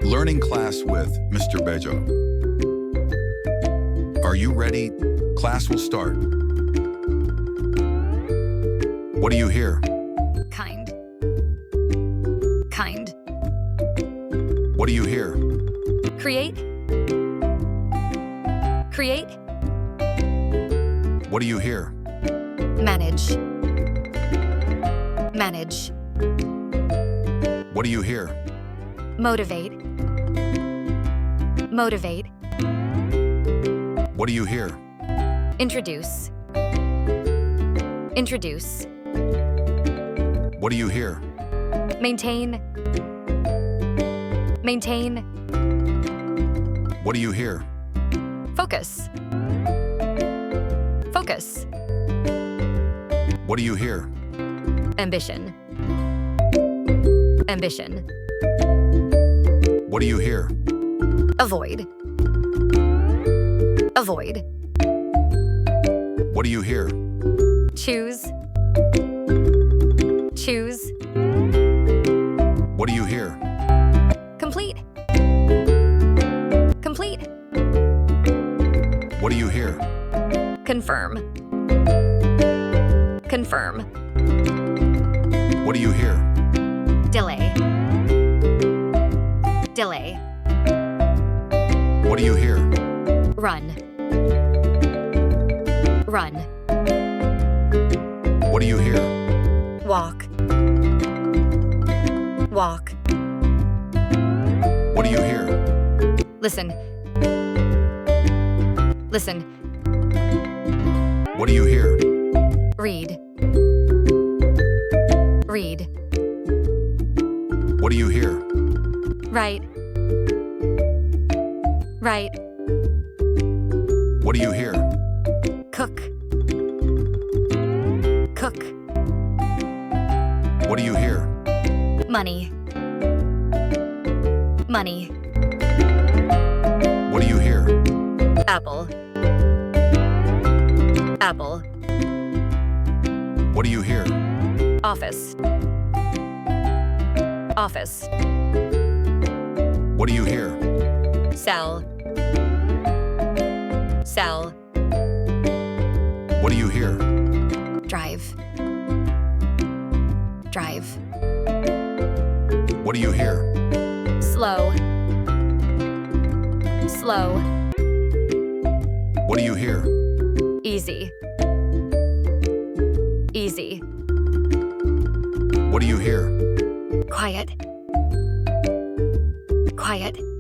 Learning class with Mr. Bejok. Are you ready? Class will start. What do you hear? Kind. Kind. What do you hear? Create. Create. What do you hear? Manage. Manage. What do you hear? Motivate. Motivate. What do you hear? Introduce. Introduce. What do you hear? Maintain. Maintain. What do you hear? Focus. Focus. What do you hear? Ambition. Ambition. What do you hear? Avoid. Avoid. What do you hear? Choose. Choose. What do you hear? Complete. Complete. What do you hear? Confirm. Confirm. What do you hear? Delay. Delay. What do you hear? Run. Run. What do you hear? Walk. Walk. What do you hear? Listen. Listen. What do you hear? Read. Read. What do you hear? Write. Write. What do you hear? Cook. Cook. What do you hear? Money. Money. What do you hear? Apple. Apple. What do you hear? Office. Office. What do you hear? Sell. Sell. What do you hear? Drive. Drive. What do you hear? Slow. Slow. What do you hear? Easy. Easy. What do you hear? Quiet. Quiet.